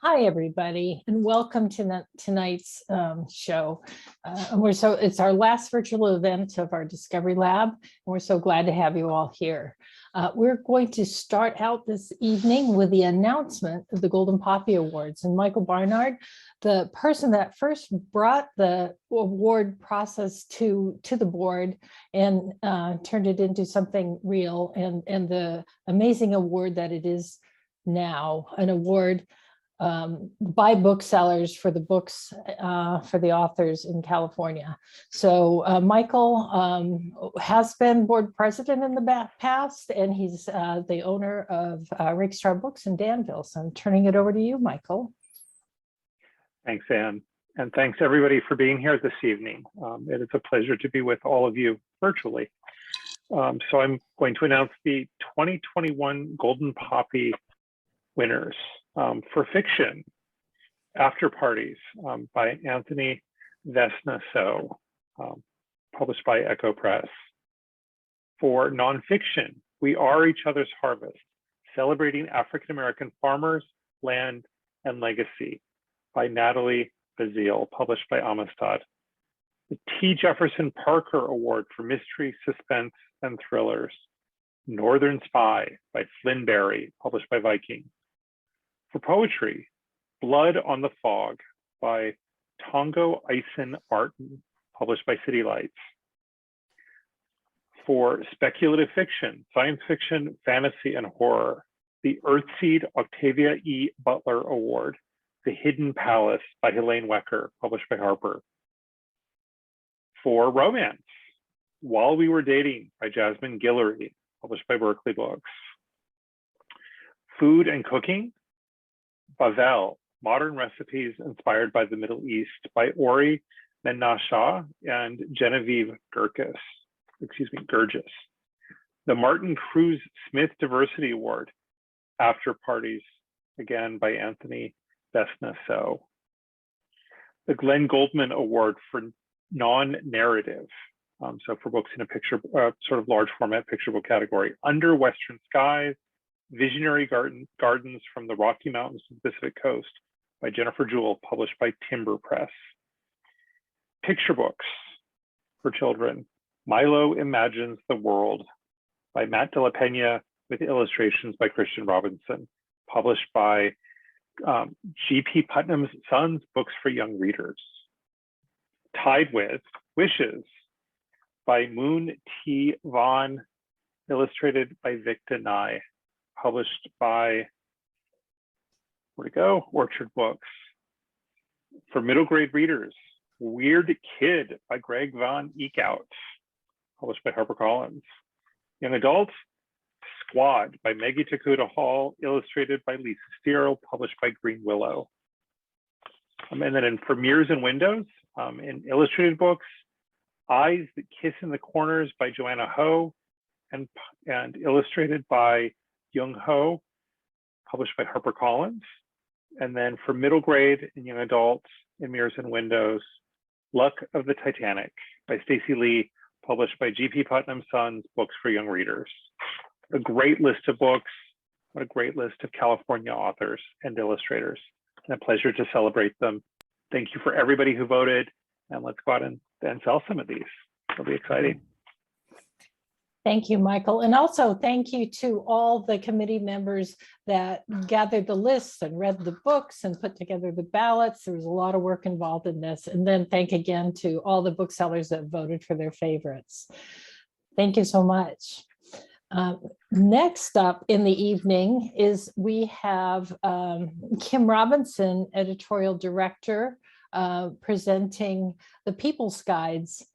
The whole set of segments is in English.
Hi, everybody, and welcome to tonight's show. It's our last virtual event of our Discovery Lab, and we're so glad to have you all here. We're going to start out this evening with the announcement of the Golden Poppy Awards. And Michael Barnard, the person that first brought the award process to the board and turned it into something real and the amazing award that it is now, an award by booksellers for the books for the authors in California. So Michael has been board president in the past, and he's the owner of Rakestar Books in Danville. So I'm turning it over to you, Michael. Thanks, Anne. And thanks everybody for being here this evening. It is a pleasure to be with all of you virtually. So I'm going to announce the 2021 Golden Poppy winners. For fiction, After Parties by Anthony Vesna, published by Echo Press. For nonfiction, We Are Each Other's Harvest, Celebrating African-American Farmers, Land, and Legacy by Natalie Bazile, published by Amistad. The T. Jefferson Parker Award for Mystery, Suspense, and Thrillers, Northern Spy by Flynn Berry, published by Viking. For poetry, Blood on the Fog by Tongo Eisen Martin, published by City Lights. For speculative fiction, science fiction, fantasy, and horror, the Earthseed Octavia E. Butler Award, The Hidden Palace by Elaine Wecker, published by Harper. For romance, While We Were Dating by Jasmine Guillory, published by Berkeley Books. Food and cooking, Bavel, Modern Recipes Inspired by the Middle East by Ori Menasha and Genevieve Gurgis. The Martin Cruz Smith Diversity Award, After Parties, again by Anthony Vesna. The Glenn Goldman Award for Non-Narrative, so for books in a picture, sort of large format picture book category, Under Western Skies, Visionary Gardens from the Rocky Mountains to the Pacific Coast by Jennifer Jewell, published by Timber Press. Picture books for children, Milo Imagines the World by Matt de la Pena with illustrations by Christian Robinson, published by G.P. Putnam's Sons Books for Young Readers. Tied with Wishes by Moon T. Vaughn, illustrated by Victor Nye, published by, Orchard Books. For middle grade readers, Weird Kid by Greg Von Eekout, published by HarperCollins. Young adults, Squad by Maggie Takuta Hall, illustrated by Lisa Steele, published by Green Willow. And then for Mirrors and Windows, in illustrated books, Eyes That Kiss in the Corners by Joanna Ho, and illustrated by Young Ho, published by HarperCollins. And then for middle grade and young adults in Mirrors and Windows, Luck of the Titanic by Stacey Lee, published by G.P. Putnam Sons Books for Young Readers. A great list of books, what a great list of California authors and illustrators, and a pleasure to celebrate them. Thank you for everybody who voted, and let's go out and sell some of these. It'll be exciting. Thank you, Michael. And also thank you to all the committee members that gathered the lists and read the books and put together the ballots. There was a lot of work involved in this. And then thank again to all the booksellers that voted for their favorites. Thank you so much. Next up in the evening is we have Kim Robinson, editorial director, presenting the People's Guides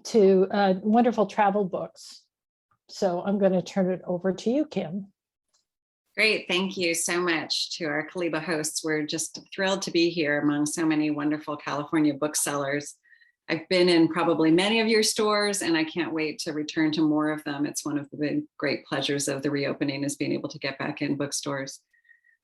to wonderful travel books. So I'm going to turn it over to you, Kim. Great, thank you so much to our Kaliba hosts. We're just thrilled to be here among so many wonderful California booksellers. I've been in probably many of your stores, and I can't wait to return to more of them. It's one of the big, great pleasures of the reopening is being able to get back in bookstores.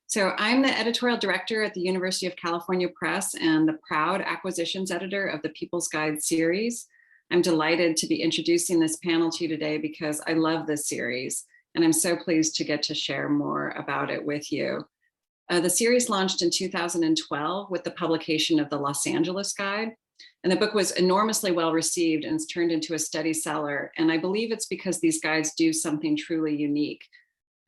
So I'm the editorial director at the University of California Press and the proud acquisitions editor of the People's Guide series. I'm delighted to be introducing this panel to you today because I love this series, and I'm so pleased to get to share more about it with you. The series launched in 2012 with the publication of the Los Angeles Guide. And the book was enormously well received and it's turned into a steady seller. And I believe it's because these guides do something truly unique.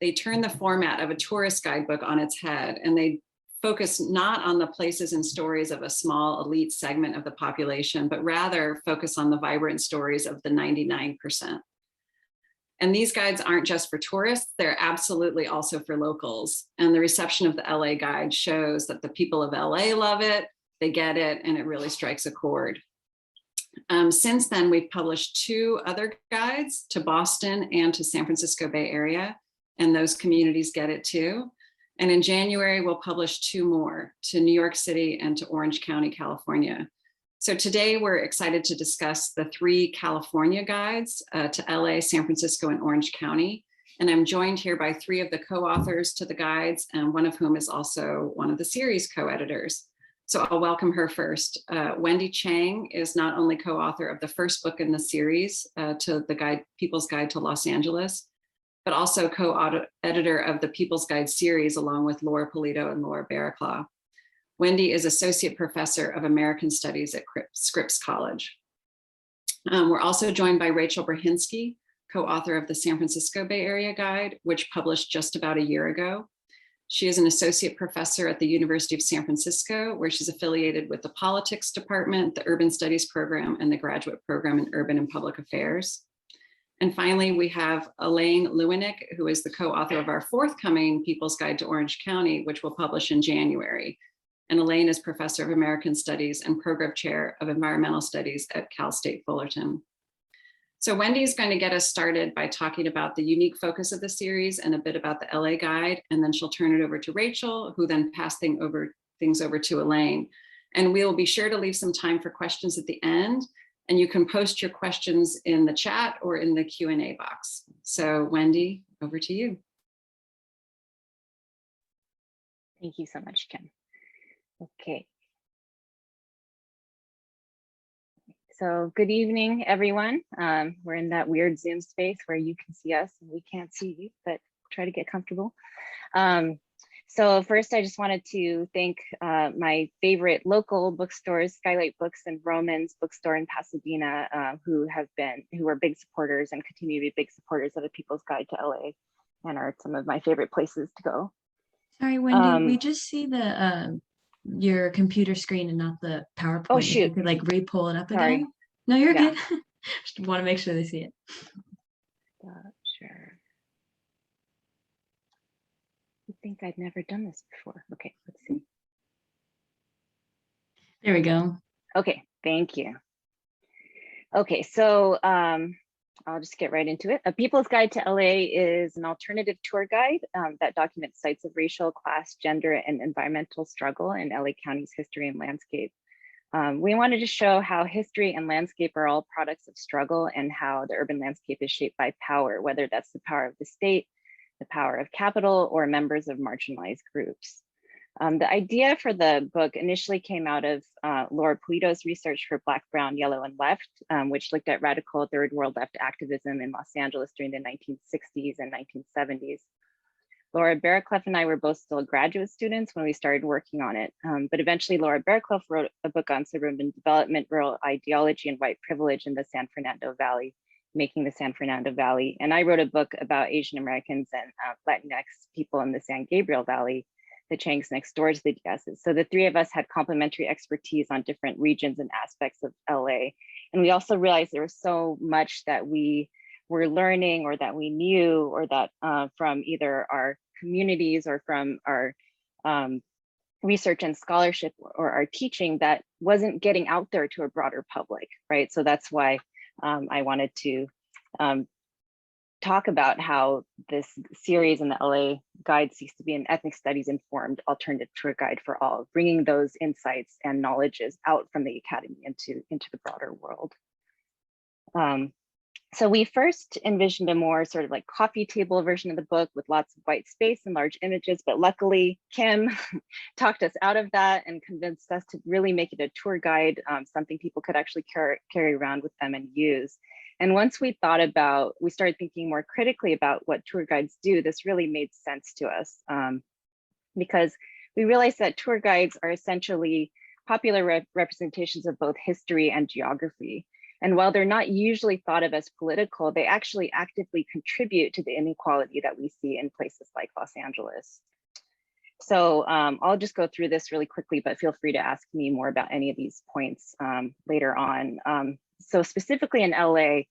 They turn the format of a tourist guidebook on its head, and they focus not on the places and stories of a small elite segment of the population, but rather focus on the vibrant stories of the 99%. And these guides aren't just for tourists, they're absolutely also for locals. And the reception of the LA Guide shows that the people of LA love it, they get it, and it really strikes a chord. Since then, we've published 2 other guides to Boston and to San Francisco Bay Area, and those communities get it too. And in January, we'll publish 2 more to New York City and to Orange County, California. So today we're excited to discuss the 3 California guides to LA, San Francisco, and Orange County. And I'm joined here by 3 of the co-authors to the guides, and one of whom is also one of the series co-editors. So I'll welcome her first. Wendy Cheng is not only co-author of the first book in the series, to the guide, People's Guide to Los Angeles, but also co-editor of the People's Guide series, along with Laura Polito and Laura Barraclaw. Wendy is Associate Professor of American Studies at Scripps College. We're also joined by Rachel Brahinsky, co-author of the San Francisco Bay Area Guide, which published just about a year ago. She is an associate professor at the University of San Francisco, where she's affiliated with the Politics Department, the Urban Studies Program, and the Graduate Program in Urban and Public Affairs. And finally, we have Elaine Lewinnek, who is the co-author of our forthcoming People's Guide to Orange County, which we'll publish in January. And Elaine is Professor of American Studies and Program Chair of Environmental Studies at Cal State Fullerton. So Wendy is going to get us started by talking about the unique focus of the series and a bit about the LA Guide, and then she'll turn it over to Rachel, who then pass things over to Elaine. And we'll be sure to leave some time for questions at the end, and you can post your questions in the chat or in the Q&A box. So Wendy, over to you. Thank you so much, Kim. Okay. So good evening, everyone. We're in that weird Zoom space where you can see us and we can't see you, but try to get comfortable. So first, I just wanted to thank my favorite local bookstores, Skylight Books and Roman's Bookstore in Pasadena, who are big supporters and continue to be big supporters of the People's Guide to LA, and are some of my favorite places to go. Sorry, Wendy, we just see the your computer screen and not the PowerPoint. Oh, if shoot. you could like re-pull it up Sorry. again. No, you're Yeah. good. Just want to make sure they see it. Sure. I think I'd never done this before. Okay, let's see. There we go. Okay, thank you. Okay, so I'll just get right into it. A People's Guide to LA is an alternative tour guide that documents sites of racial, class, gender, and environmental struggle in LA County's history and landscape. We wanted to show how history and landscape are all products of struggle, and how the urban landscape is shaped by power, whether that's the power of the state, the power of capital, or members of marginalized groups. The idea for the book initially came out of Laura Polito's research for Black, Brown, Yellow, and Left, which looked at radical third world left activism in Los Angeles during the 1960s and 1970s. Laura Barraclaw and I were both still graduate students when we started working on it, but eventually Laura Barraclaw wrote a book on suburban development, rural ideology, and white privilege in the San Fernando Valley, Making the San Fernando Valley. And I wrote a book about Asian Americans and Latinx people in the San Gabriel Valley, the Chengs next door to the Diaz's. So the 3 of us had complementary expertise on different regions and aspects of LA. And we also realized there was so much that we were learning, or that we knew, or that from either our communities or from our research and scholarship or our teaching, that wasn't getting out there to a broader public, right? So that's why I wanted to talk about how this series in the LA Guide seeks to be an ethnic studies informed alternative tour guide for all, bringing those insights and knowledges out from the academy into the broader world. So we first envisioned a more sort of like coffee table version of the book with lots of white space and large images, but luckily Kim talked us out of that and convinced us to really make it a tour guide, something people could actually carry around with them and use. And once we started thinking more critically about what tour guides do, this really made sense to us. because we realized that tour guides are essentially popular representations of both history and geography. And while they're not usually thought of as political, they actually actively contribute to the inequality that we see in places like Los Angeles. So I'll just go through this really quickly, but feel free to ask me more about any of these points later on. So specifically in LA,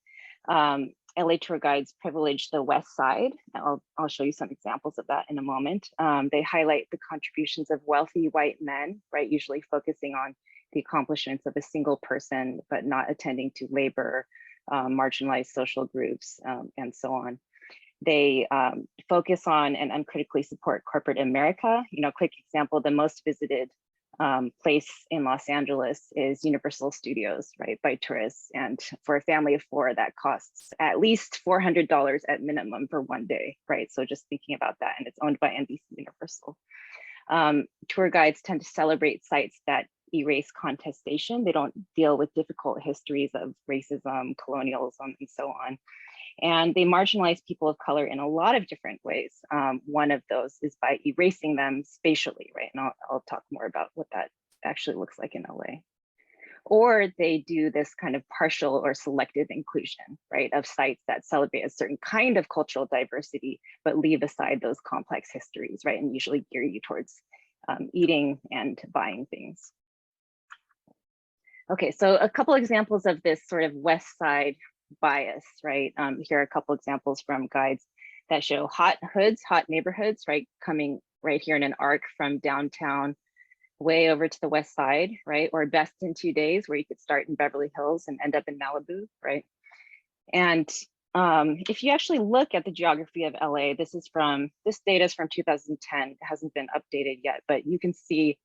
LA tour guides privilege the West Side. I'll show you some examples of that in a moment. They highlight the contributions of wealthy white men, right? Usually focusing on the accomplishments of a single person, but not attending to labor, marginalized social groups, and so on. They focus on and uncritically support corporate America. You know, quick example, the most visited place in Los Angeles is Universal Studios, right, by tourists. And for a family of four, that costs at least $400 at minimum for one day, right? So just thinking about that, and it's owned by NBC Universal. Tour guides tend to celebrate sites that erase contestation. They don't deal with difficult histories of racism, colonialism, and so on. And they marginalize people of color in a lot of different ways. One of those is by erasing them spatially, right? And I'll talk more about what that actually looks like in LA. Or they do this kind of partial or selective inclusion, right, of sites that celebrate a certain kind of cultural diversity, but leave aside those complex histories, right, and usually gear you towards eating and buying things. Okay, so a couple examples of this sort of West Side bias, right? Here are a couple examples from guides that show hot hoods, hot neighborhoods, right? Coming right here in an arc from downtown way over to the West Side, right? Or best in 2 days, where you could start in Beverly Hills and end up in Malibu, right? And if you actually look at the geography of LA, this data is from 2010, it hasn't been updated yet, but you can see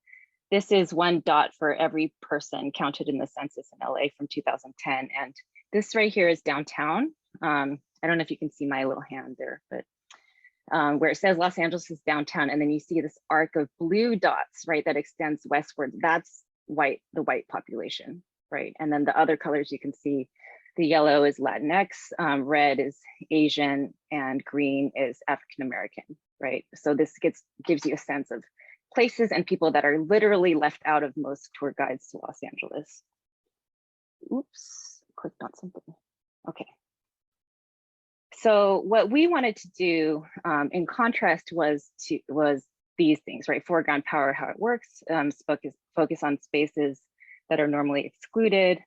this is one dot for every person counted in the census in LA from 2010. And this right here is downtown. I don't know if you can see my little hand there, but where it says Los Angeles is downtown, and then you see this arc of blue dots, right, that extends westward. That's white, the white population, right? And then the other colors you can see, the yellow is Latinx, red is Asian, and green is African American, right? So this gives you a sense of places and people that are literally left out of most tour guides to Los Angeles. Oops, clicked on something. Okay. So what we wanted to do in contrast was these things, right? Foreground power, how it works, focus on spaces that are normally excluded,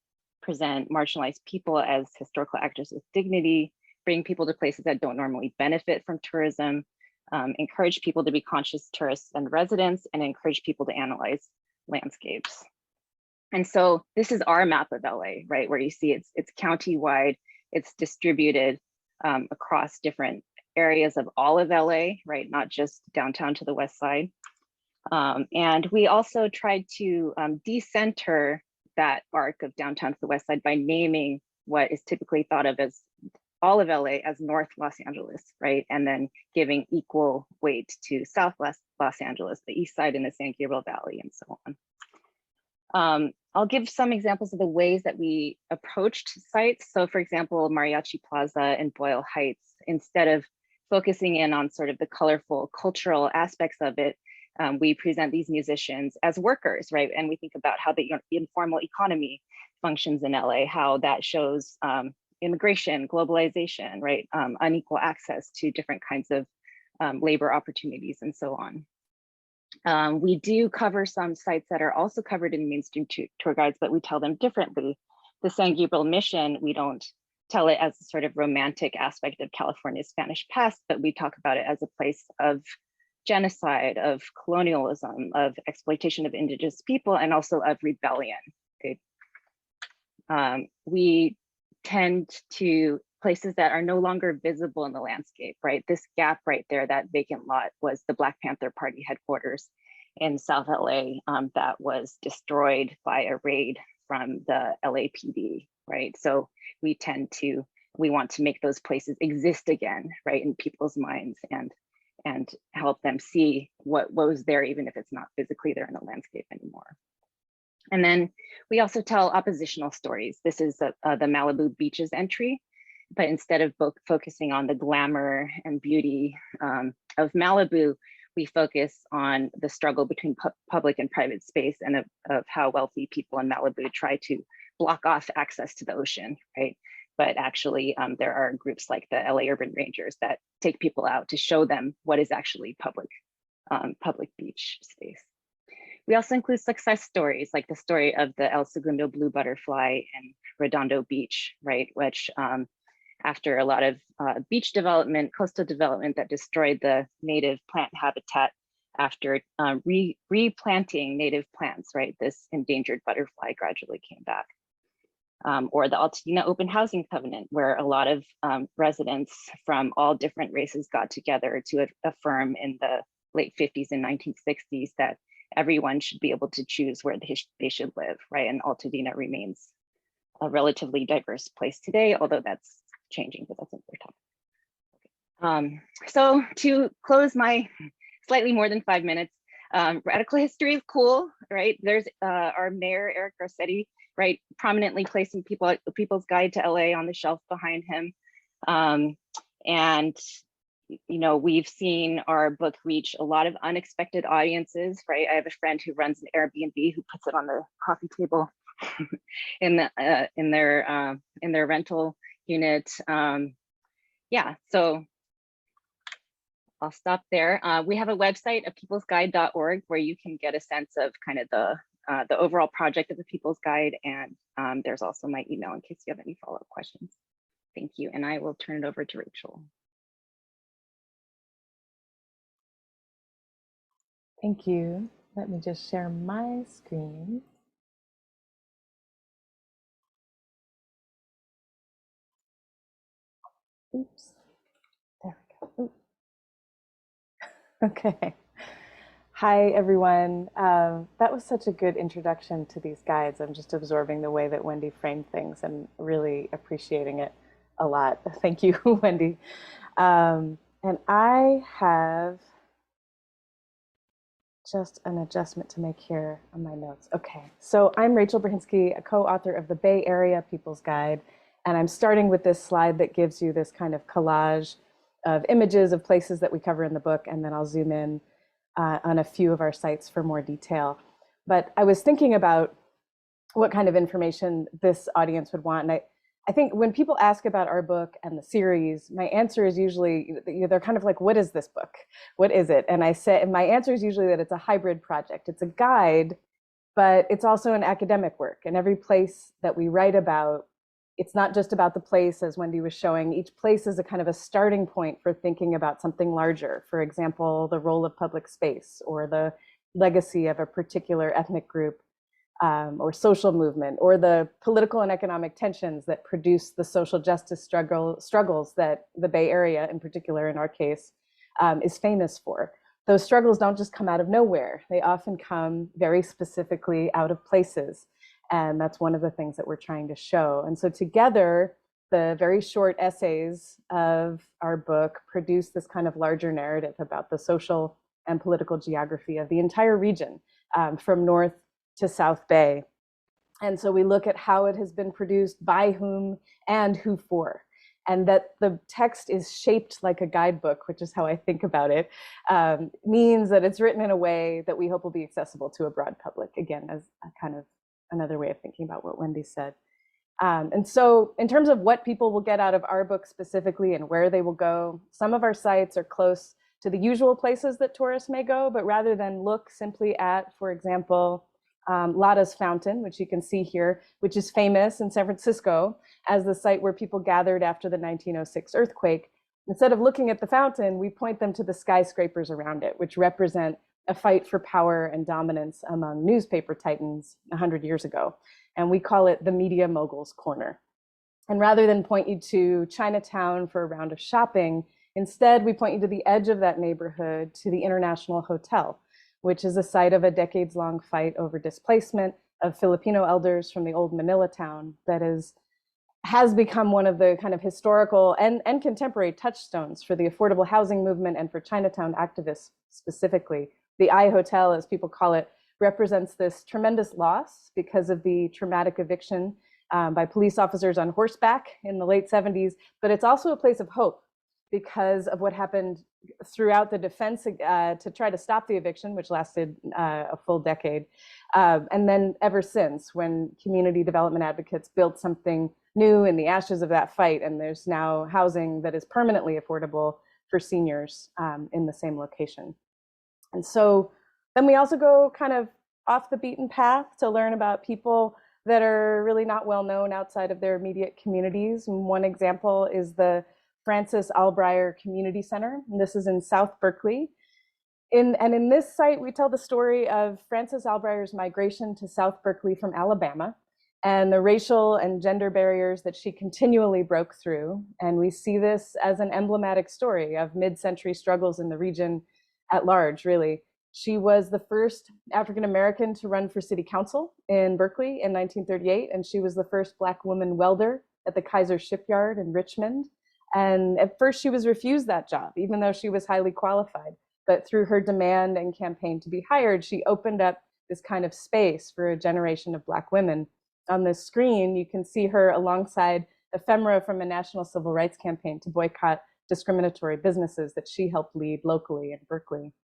present marginalized people as historical actors with dignity, bring people to places that don't normally benefit from tourism, encourage people to be conscious tourists and residents, and encourage people to analyze landscapes. And so this is our map of LA, right? Where you see it's county-wide, it's distributed across different areas of all of LA, right? Not just downtown to the West Side. And we also tried to decenter that arc of downtown to the West Side by naming what is typically thought of as all of LA as North Los Angeles, right? And then giving equal weight to South Los Angeles, the East Side and the San Gabriel Valley, and so on. I'll give some examples of the ways that we approached sites. So for example, Mariachi Plaza in Boyle Heights, instead of focusing in on sort of the colorful cultural aspects of it, we present these musicians as workers, right? And we think about how the informal economy functions in LA, how that shows immigration, globalization, right? Unequal access to different kinds of labor opportunities and so on. We do cover some sites that are also covered in mainstream tour guides, but we tell them differently. The San Gabriel Mission, we don't tell it as a sort of romantic aspect of California's Spanish past, but we talk about it as a place of genocide, of colonialism, of exploitation of indigenous people, and also of rebellion. Okay. We tend to places that are no longer visible in the landscape, right? This gap right there, that vacant lot, was the Black Panther Party headquarters in South LA that was destroyed by a raid from the LAPD, right? So we want to make those places exist again, right, in people's minds, and help them see what was there, even if it's not physically there in the landscape anymore. And then we also tell oppositional stories. This is the Malibu Beaches entry, but instead of focusing on the glamour and beauty of Malibu, we focus on the struggle between public and private space, and of how wealthy people in Malibu try to block off access to the ocean, right? But actually, there are groups like the LA Urban Rangers that take people out to show them what is actually public beach space. We also include success stories, like the story of the El Segundo blue butterfly in Redondo Beach, right? Which after a lot of beach development, coastal development that destroyed the native plant habitat, after replanting native plants, right? This endangered butterfly gradually came back. Or the Altadena Open Housing Covenant, where a lot of residents from all different races got together to affirm in the late 50s and 1960s that everyone should be able to choose where they should live, right? And Altadena remains a relatively diverse place today, although that's changing, but that's another topic. So to close my slightly more than 5 minutes, radical history is cool, right? There's our mayor, Eric Garcetti, right, prominently placing People's Guide to LA on the shelf behind him. And you know, we've seen our book reach a lot of unexpected audiences, right? I have a friend who runs an Airbnb who puts it on the coffee table in their rental unit. Yeah, so I'll stop there. We have a website, a peoplesguide.org, where you can get a sense of kind of the overall project of the People's Guide. And there's also my email in case you have any follow-up questions. Thank you. And I will turn it over to Rachel. Thank you. Let me just share my screen. Oops. There we go. Oops. Okay. Hi, everyone. That was such a good introduction to these guides. I'm just absorbing the way that Wendy framed things and really appreciating it a lot. Thank you, Wendy. And I have just an adjustment to make here on my notes. Okay, so I'm Rachel Brahinsky, a co-author of the Bay Area People's Guide, and I'm starting with this slide that gives you this kind of collage of images of places that we cover in the book, and then I'll zoom in on a few of our sites for more detail. But I was thinking about what kind of information this audience would want, and I think when people ask about our book and the series, my answer is usually, they're kind of like, what is this book? What is it? And I say, my answer is usually that it's a hybrid project. It's a guide, but it's also an academic work. And every place that we write about, it's not just about the place, as Wendy was showing. Each place is a kind of a starting point for thinking about something larger. For example, the role of public space, or the legacy of a particular ethnic group, or social movement, or the political and economic tensions that produce the social justice struggles that the Bay Area, in particular, in our case, is famous for. Those struggles don't just come out of nowhere. They often come very specifically out of places. And that's one of the things that we're trying to show. And so together, the very short essays of our book produce this kind of larger narrative about the social and political geography of the entire region, from North to South Bay. And so we look at how it has been produced, by whom, and who for. And that the text is shaped like a guidebook, which is how I think about it, means that it's written in a way that we hope will be accessible to a broad public, again, as a kind of another way of thinking about what Wendy said. And so in terms of what people will get out of our book specifically and where they will go, some of our sites are close to the usual places that tourists may go, but rather than look simply at, for example, Lada's Fountain, which you can see here, which is famous in San Francisco as the site where people gathered after the 1906 earthquake. Instead of looking at the fountain, we point them to the skyscrapers around it, which represent a fight for power and dominance among newspaper titans 100 years ago. And we call it the Media Mogul's Corner. And rather than point you to Chinatown for a round of shopping, instead we point you to the edge of that neighborhood, to the International Hotel, which is a site of a decades-long fight over displacement of Filipino elders from the old Manila town that has become one of the kind of historical and contemporary touchstones for the affordable housing movement and for Chinatown activists specifically. The I Hotel, as people call it, represents this tremendous loss because of the traumatic eviction by police officers on horseback in the late 70s, but it's also a place of hope because of what happened throughout the defense to try to stop the eviction, which lasted a full decade. And then ever since, when community development advocates built something new in the ashes of that fight, and there's now housing that is permanently affordable for seniors in the same location. And so then we also go kind of off the beaten path to learn about people that are really not well known outside of their immediate communities. And one example is the Francis Allbrier Community Center. And this is in South Berkeley. In this site, we tell the story of Francis Allbrier's migration to South Berkeley from Alabama and the racial and gender barriers that she continually broke through. And we see this as an emblematic story of mid-century struggles in the region at large, really. She was the first African-American to run for city council in Berkeley in 1938, and she was the first Black woman welder at the Kaiser Shipyard in Richmond. And at first she was refused that job, even though she was highly qualified. But through her demand and campaign to be hired, she opened up this kind of space for a generation of Black women. On the screen, you can see her alongside ephemera from a national civil rights campaign to boycott discriminatory businesses that she helped lead locally in Berkeley.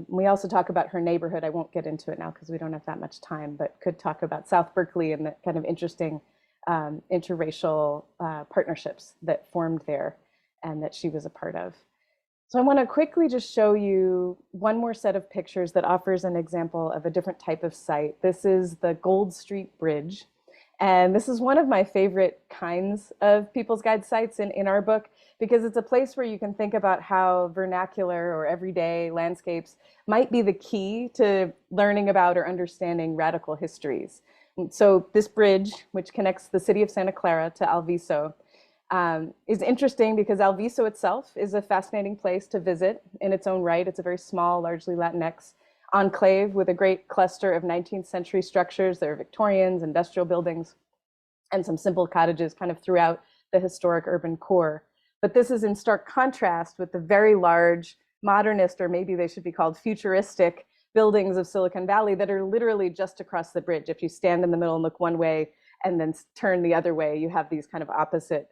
We also talk about her neighborhood. I won't get into it now because we don't have that much time, but could talk about South Berkeley and the kind of interesting interracial partnerships that formed there and that she was a part of. So I want to quickly just show you one more set of pictures that offers an example of a different type of site. This is the Gold Street Bridge. And this is one of my favorite kinds of People's Guide sites in our book, because it's a place where you can think about how vernacular or everyday landscapes might be the key to learning about or understanding radical histories. So this bridge, which connects the city of Santa Clara to Alviso, is interesting because Alviso itself is a fascinating place to visit in its own right. It's a very small, largely Latinx enclave with a great cluster of 19th century structures. There are Victorians, industrial buildings, and some simple cottages kind of throughout the historic urban core. But this is in stark contrast with the very large modernist, or maybe they should be called futuristic, buildings of Silicon Valley that are literally just across the bridge. If you stand in the middle and look one way and then turn the other way, you have these kind of opposite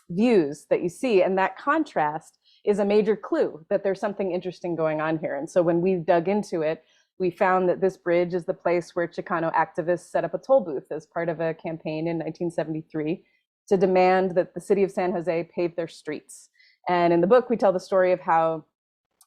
views that you see. And that contrast is a major clue that there's something interesting going on here. And so when we dug into it, we found that this bridge is the place where Chicano activists set up a toll booth as part of a campaign in 1973 to demand that the city of San Jose pave their streets. And in the book, we tell the story of how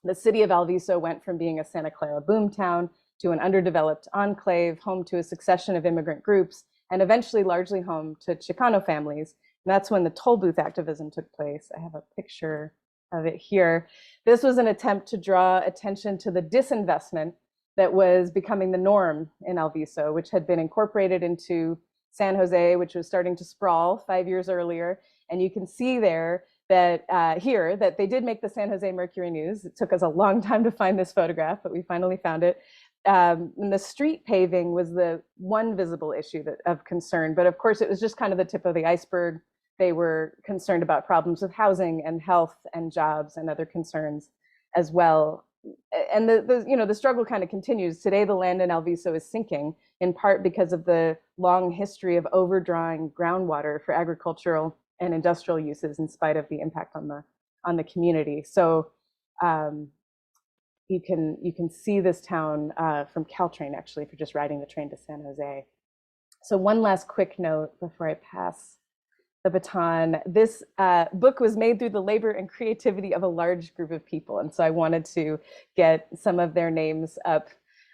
the city of Alviso went from being a Santa Clara boomtown to an underdeveloped enclave, home to a succession of immigrant groups, and eventually largely home to Chicano families. And that's when the toll booth activism took place. I have a picture of it here. This was an attempt to draw attention to the disinvestment that was becoming the norm in Alviso, which had been incorporated into San Jose, which was starting to sprawl 5 years earlier. And you can see there that here that they did make the San Jose Mercury News. It took us a long time to find this photograph, but we finally found it. And the street paving was the one visible issue of concern. But of course, it was just kind of the tip of the iceberg. They were concerned about problems with housing and health and jobs and other concerns as well. And the struggle kind of continues. Today, the land in Alviso is sinking, in part because of the long history of overdrawing groundwater for agricultural and industrial uses, in spite of the impact on the community. So you can see this town from Caltrain, actually, for just riding the train to San Jose. So one last quick note before I pass the baton. This book was made through the labor and creativity of a large group of people. And so I wanted to get some of their names up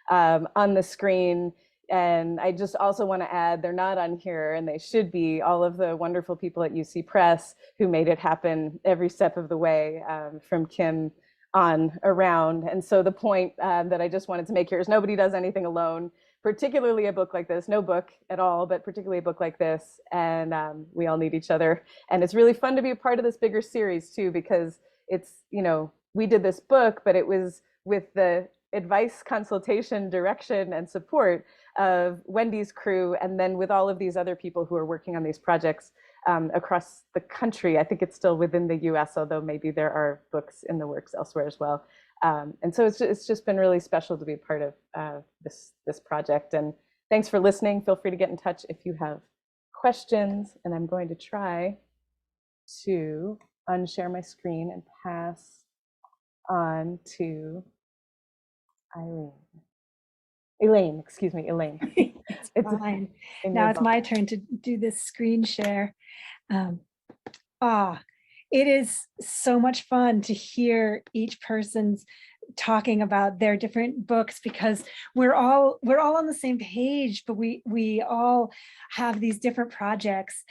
on the screen. And I just also want to add, they're not on here, and they should be, all of the wonderful people at UC Press who made it happen every step of the way, from Kim on around. And so the point that I just wanted to make here is nobody does anything alone, particularly a book like this, no book at all, but particularly a book like this. And we all need each other. And it's really fun to be a part of this bigger series too, because it's, we did this book, but it was with the advice, consultation, direction, and support of Wendy's crew, and then with all of these other people who are working on these projects across the country. I think it's still within the US, although maybe there are books in the works elsewhere as well. And so it's just been really special to be a part of this project. And thanks for listening. Feel free to get in touch if you have questions, and I'm going to try to unshare my screen and pass on to Elaine, excuse me, Elaine. It's fine. in Now your it's book. my turn to do this screen share. It is so much fun to hear each person's talking about their different books, because we're all on the same page, but we all have these different projects.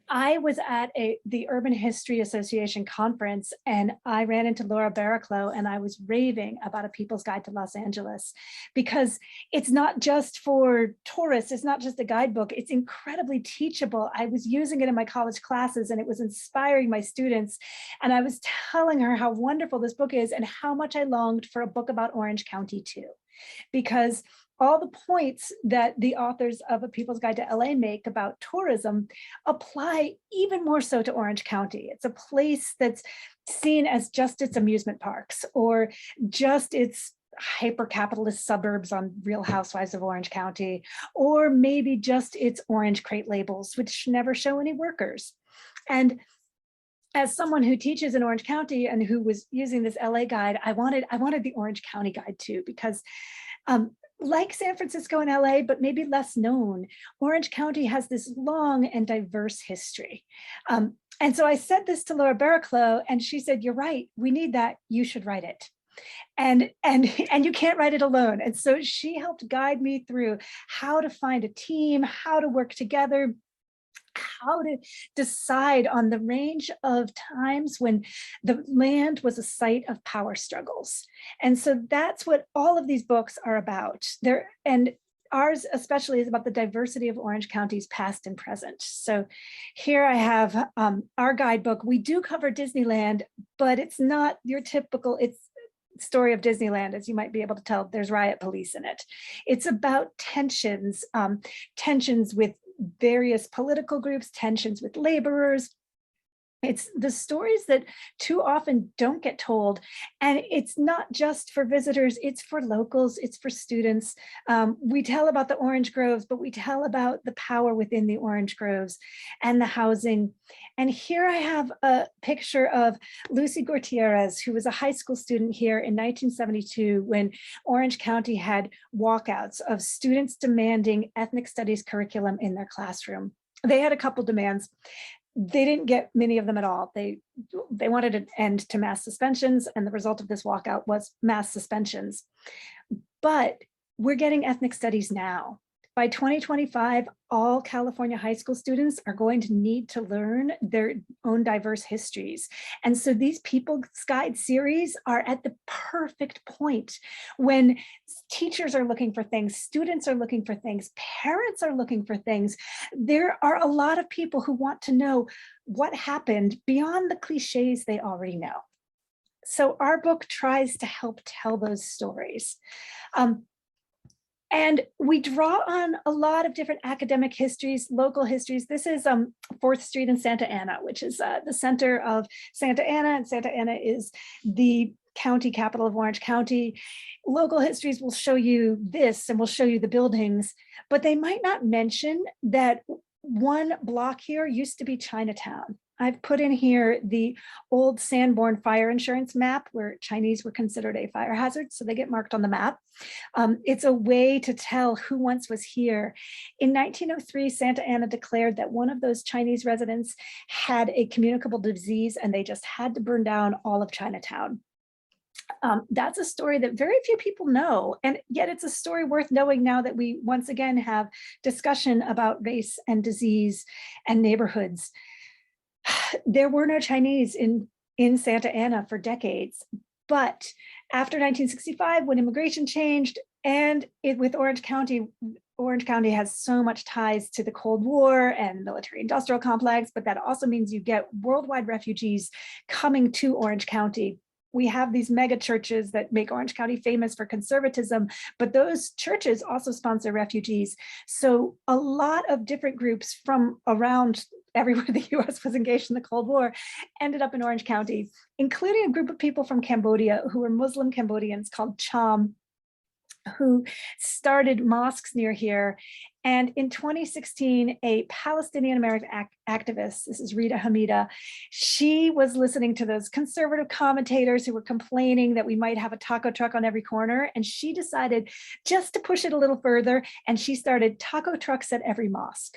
I was at the Urban History Association conference, and I ran into Laura Barraclough, and I was raving about A People's Guide to Los Angeles, because it's not just for tourists, it's not just a guidebook, it's incredibly teachable. I was using it in my college classes, and it was inspiring my students. And I was telling her how wonderful this book is and how much I longed for a book about Orange County too, because all the points that the authors of A People's Guide to LA make about tourism apply even more so to Orange County. It's a place that's seen as just its amusement parks, or just its hyper-capitalist suburbs on Real Housewives of Orange County, or maybe just its orange crate labels, which never show any workers. And as someone who teaches in Orange County and who was using this LA guide, I wanted the Orange County guide too, because like San Francisco and LA, but maybe less known, Orange County has this long and diverse history. And so I said this to Laura Barraclough, and she said, "You're right, we need that, you should write it. And you can't write it alone." And so she helped guide me through how to find a team, how to work together, how to decide on the range of times when the land was a site of power struggles. And so that's what all of these books are about. And ours especially is about the diversity of Orange County's past and present. So here I have our guidebook. We do cover Disneyland, but it's not your typical, it's story of Disneyland, as you might be able to tell. There's riot police in it. It's about tensions, tensions with various political groups, tensions with laborers. It's the stories that too often don't get told. And it's not just for visitors, it's for locals, it's for students. We tell about the orange groves, but we tell about the power within the orange groves and the housing. And here I have a picture of Lucy Gutierrez, who was a high school student here in 1972 when Orange County had walkouts of students demanding ethnic studies curriculum in their classroom. They had a couple demands. They didn't get many of them at all. They wanted an end to mass suspensions, and the result of this walkout was mass suspensions. But we're getting ethnic studies now. By 2025, all California high school students are going to need to learn their own diverse histories. And so these People's Guide series are at the perfect point when teachers are looking for things, students are looking for things, parents are looking for things. There are a lot of people who want to know what happened beyond the cliches they already know. So our book tries to help tell those stories. And we draw on a lot of different academic histories, local histories. This is 4th Street in Santa Ana, which is the center of Santa Ana, and Santa Ana is the county capital of Orange County. Local histories will show you this and will show you the buildings, but they might not mention that one block here used to be Chinatown. I've put in here the old Sanborn fire insurance map where Chinese were considered a fire hazard, so they get marked on the map. It's a way to tell who once was here. In 1903, Santa Ana declared that one of those Chinese residents had a communicable disease and they just had to burn down all of Chinatown. That's a story that very few people know, and yet it's a story worth knowing now that we once again have discussion about race and disease and neighborhoods. There were no Chinese in Santa Ana for decades, but after 1965, when immigration changed, and with Orange County has so much ties to the Cold War and military-industrial complex, but that also means you get worldwide refugees coming to Orange County. We have these mega churches that make Orange County famous for conservatism, but those churches also sponsor refugees. So a lot of different groups from around everywhere the US was engaged in the Cold War ended up in Orange County, including a group of people from Cambodia who were Muslim Cambodians called Cham. who started mosques near here. And in 2016, a Palestinian American activist, this is Rita Hamida, she was listening to those conservative commentators who were complaining that we might have a taco truck on every corner. And she decided just to push it a little further, and she started taco trucks at every mosque.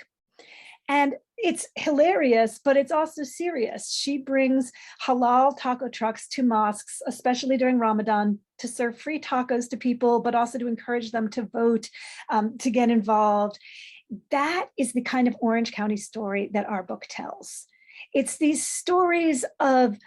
And it's hilarious, but it's also serious. She brings halal taco trucks to mosques, especially during Ramadan, to serve free tacos to people, but also to encourage them to vote, to get involved. That is the kind of Orange County story that our book tells. It's these stories of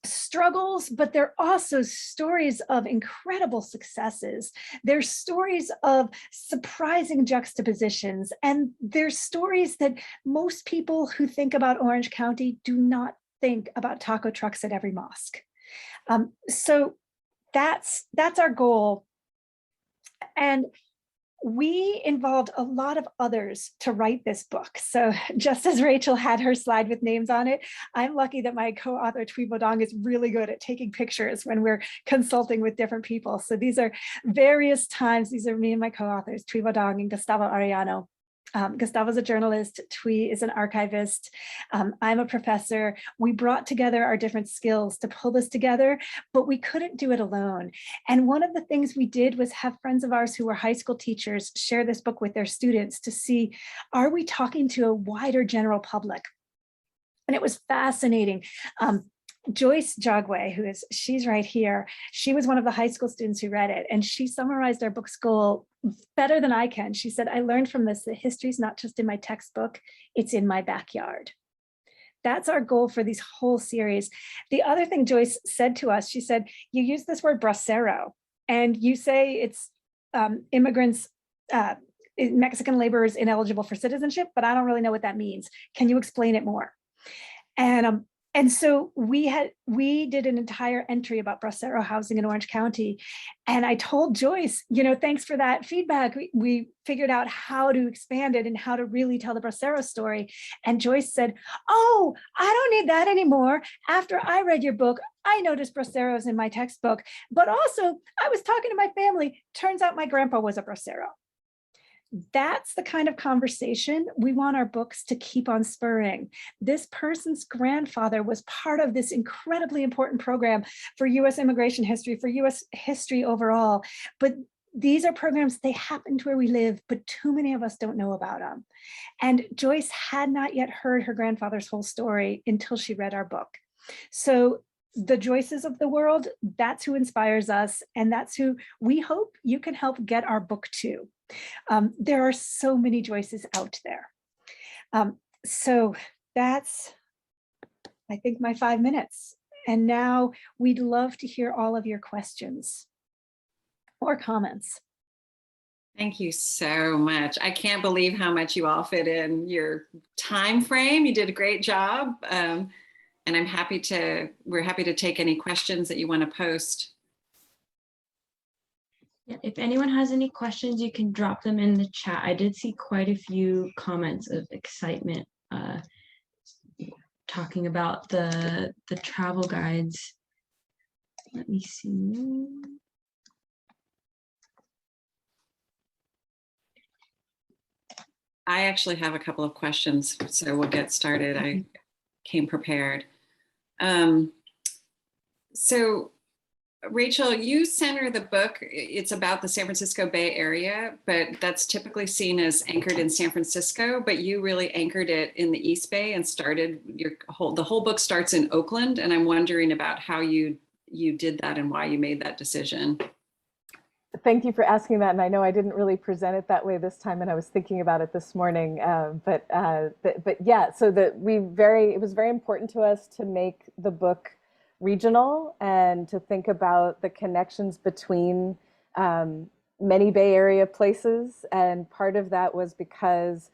struggles, but they're also stories of incredible successes. They're stories of surprising juxtapositions, and they're stories that most people who think about Orange County do not think about taco trucks at every mosque. So that's our goal. And we involved a lot of others to write this book. So just as Rachel had her slide with names on it, I'm lucky that my co-author Tui Bodong is really good at taking pictures when we're consulting with different people. So these are various times. These are me and my co-authors, Tui Bodong and Gustavo Arellano. Gustavo's a journalist, Tui is an archivist, I'm a professor. We brought together our different skills to pull this together, but we couldn't do it alone. And one of the things we did was have friends of ours who were high school teachers share this book with their students to see, are we talking to a wider general public? And it was fascinating. Joyce Jogway, she's right here. She was one of the high school students who read it, and she summarized our book's goal better than I can. She said, I learned from this that history is not just in my textbook, it's in my backyard. That's our goal for these whole series. The other thing Joyce said to us, she said, you use this word bracero, and you say it's immigrants, Mexican laborers ineligible for citizenship, but I don't really know what that means. Can you explain it more? And so we did an entire entry about bracero housing in Orange County. And I told Joyce, thanks for that feedback. We figured out how to expand it and how to really tell the bracero story. And Joyce said, oh, I don't need that anymore. After I read your book, I noticed braceros in my textbook, but also I was talking to my family. Turns out my grandpa was a bracero. That's the kind of conversation we want our books to keep on spurring. This person's grandfather was part of this incredibly important program for US immigration history, for US history overall. But these are programs, they happen to where we live, but too many of us don't know about them. And Joyce had not yet heard her grandfather's whole story until she read our book. So the Joyces of the world, that's who inspires us. And that's who we hope you can help get our book to. There are so many Joyces out there. So that's, I think, my 5 minutes. And now we'd love to hear all of your questions or comments. Thank you so much. I can't believe how much you all fit in your time frame. You did a great job. And we're happy to take any questions that you want to post. Yeah, if anyone has any questions, you can drop them in the chat. I did see quite a few comments of excitement talking about the travel guides. Let me see. I actually have a couple of questions, so we'll get started. I came prepared. So Rachel, you center the book, it's about the San Francisco Bay Area, but that's typically seen as anchored in San Francisco, but you really anchored it in the East Bay and started the whole book starts in Oakland. And I'm wondering about how you did that and why you made that decision. Thank you for asking that. And I know I didn't really present it that way this time, and I was thinking about it this morning. But yeah, so it was very important to us to make the book regional and to think about the connections between many Bay Area places. And part of that was because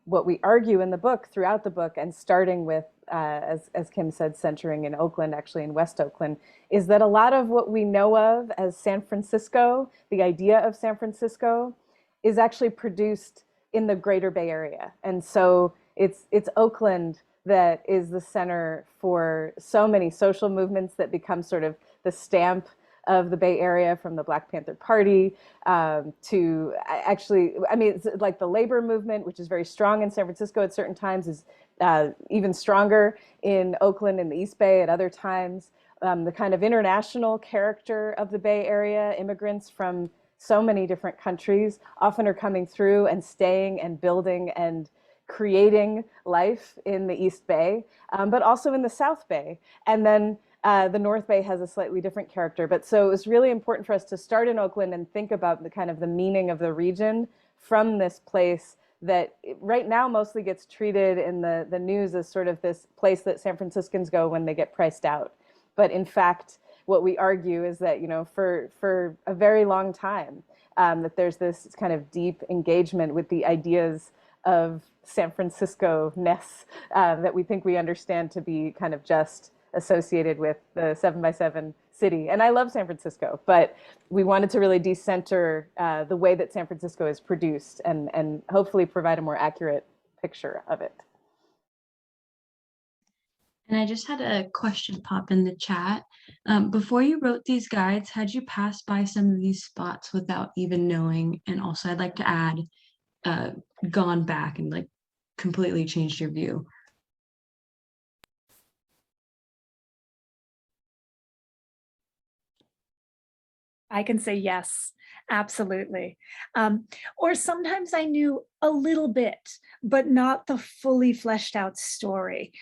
what we argue in the book, throughout the book, and starting with, as Kim said, centering in Oakland, actually in West Oakland, is that a lot of what we know of as San Francisco, the idea of San Francisco, is actually produced in the greater Bay Area. And so it's Oakland that is the center for so many social movements that become sort of the stamp of the Bay Area, from the Black Panther Party to actually, I mean, it's like the labor movement, which is very strong in San Francisco at certain times, is even stronger in Oakland and the East Bay at other times. The kind of international character of the Bay Area, immigrants from so many different countries often are coming through and staying and building and creating life in the East Bay, but also in the South Bay. And then the North Bay has a slightly different character. But so it was really important for us to start in Oakland and think about the kind of the meaning of the region from this place that right now mostly gets treated in the news as sort of this place that San Franciscans go when they get priced out. But in fact, what we argue is that, you know, for a very long time, that there's this kind of deep engagement with the ideas of San Francisco-ness that we think we understand to be kind of just associated with the 7x7 city. And I love San Francisco, but we wanted to really decenter the way that San Francisco is produced and hopefully provide a more accurate picture of it. And I just had a question pop in the chat. Before you wrote these guides, had you passed by some of these spots without even knowing? And also I'd like to add, gone back and like completely changed your view. I can say yes, absolutely. Or sometimes I knew a little bit, but not the fully fleshed out story.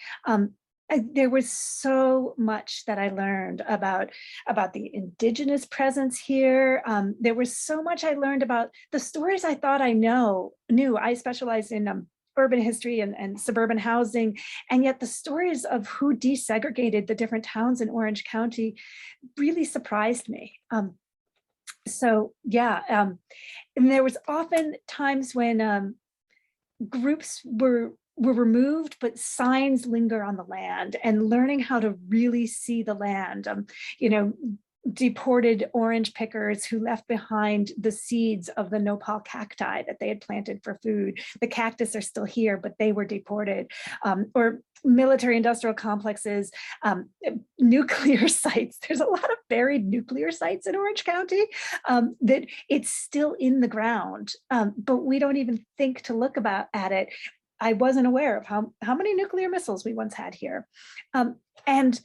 There was so much that I learned about the indigenous presence here. There was so much I learned about the stories I thought I knew. I specialized in urban history and suburban housing, and yet the stories of who desegregated the different towns in Orange County really surprised me. So yeah, and there was often times when groups were removed, but signs linger on the land, and learning how to really see the land. You know, deported orange pickers who left behind the seeds of the nopal cacti that they had planted for food. The cactus are still here, but they were deported. Or military industrial complexes, nuclear sites. There's a lot of buried nuclear sites in Orange County that it's still in the ground, but we don't even think to look at it. I wasn't aware of how many nuclear missiles we once had here. And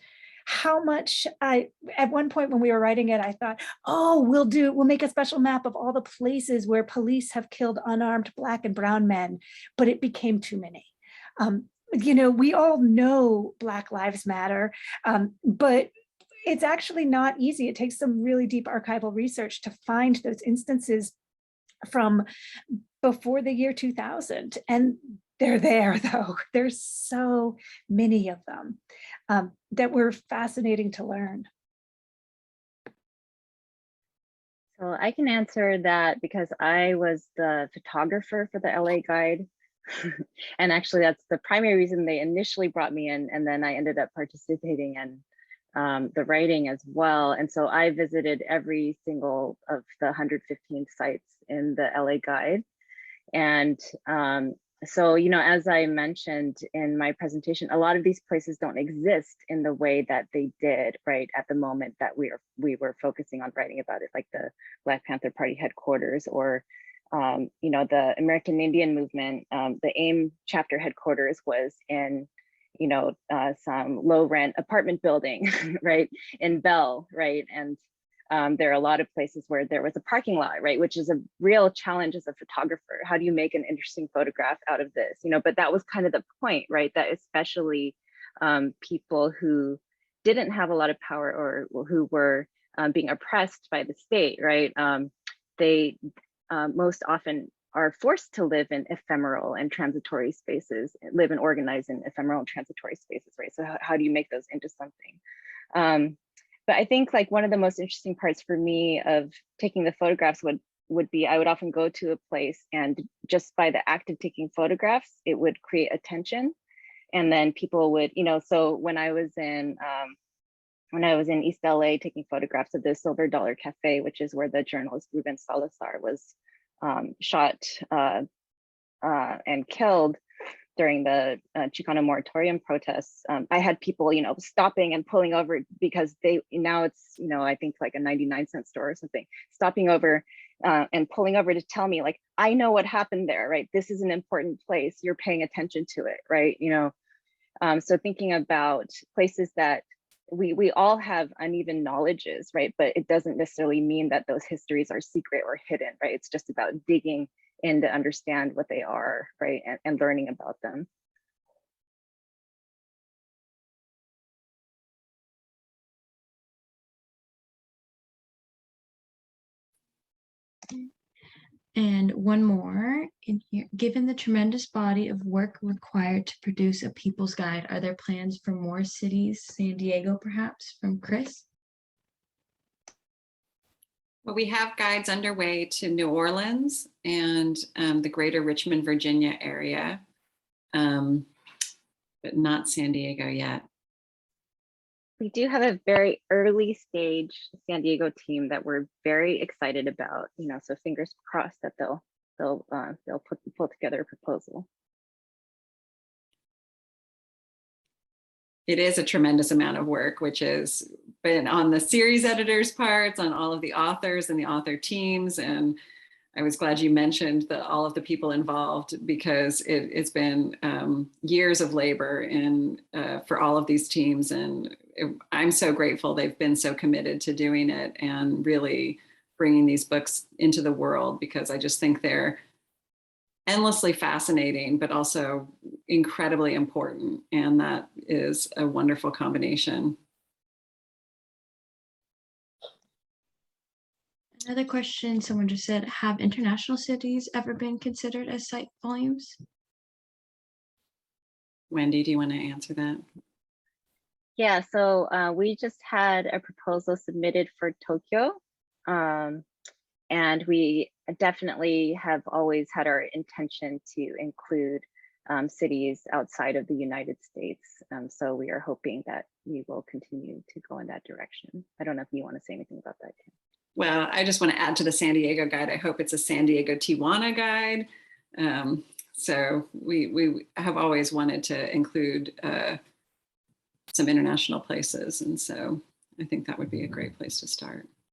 how much at one point when we were writing it, I thought, oh, we'll make a special map of all the places where police have killed unarmed Black and brown men, but it became too many. You know, we all know Black Lives Matter, but it's actually not easy. It takes some really deep archival research to find those instances from before the year 2000. And they're there, though. There's so many of them that were fascinating to learn. So I can answer that because I was the photographer for the LA guide. And actually that's the primary reason they initially brought me in, and then I ended up participating in the writing as well. And so I visited every single of the 115 sites in the LA guide. And so, you know, as I mentioned in my presentation, a lot of these places don't exist in the way that they did, right, at the moment that we were focusing on writing about it, like the Black Panther Party headquarters, or you know, the American Indian movement. The AIM chapter headquarters was in, you know, some low rent apartment building, right, in Bell, right? And there are a lot of places where there was a parking lot, right, which is a real challenge as a photographer. How do you make an interesting photograph out of this? You know, but that was kind of the point, right? That especially people who didn't have a lot of power or who were being oppressed by the state, right? They most often are forced to live in ephemeral and transitory spaces, live and organize in ephemeral and transitory spaces, right? So how do you make those into something? But I think like one of the most interesting parts for me of taking the photographs would be, I would often go to a place and just by the act of taking photographs, it would create attention. And then people would, you know, so when I was in East LA taking photographs of the Silver Dollar Cafe, which is where the journalist Ruben Salazar was shot and killed, during the Chicano moratorium protests, I had people, stopping and pulling over because now it's, I think like a 99-cent store or something, stopping over and pulling over to tell me like, I know what happened there, right? This is an important place. You're paying attention to it, right? So thinking about places that we all have uneven knowledges, right? But it doesn't necessarily mean that those histories are secret or hidden, right? It's just about digging in to understand what they are, right? And learning about them. And one more in here. Given the tremendous body of work required to produce a people's guide, are there plans for more cities, San Diego perhaps, from Chris? Well, we have guides underway to New Orleans and the greater Richmond, Virginia area, but not San Diego yet. We do have a very early stage San Diego team that we're very excited about, so fingers crossed that they'll pull together a proposal. It is a tremendous amount of work, which has been on the series editors' parts, on all of the authors and the author teams. And I was glad you mentioned all of the people involved, because it's been years of labor for all of these teams. And I'm so grateful they've been so committed to doing it and really bringing these books into the world, because I just think they're endlessly fascinating, but also incredibly important. And that is a wonderful combination. Another question someone just said, have international cities ever been considered as site volumes? Wendy, do you want to answer that? Yeah, so we just had a proposal submitted for Tokyo. And we definitely have always had our intention to include cities outside of the United States. So we are hoping that we will continue to go in that direction. I don't know if you want to say anything about that, Kim. Well, I just want to add to the San Diego guide. I hope it's a San Diego Tijuana guide. So we have always wanted to include some international places. And so I think that would be a great place to start.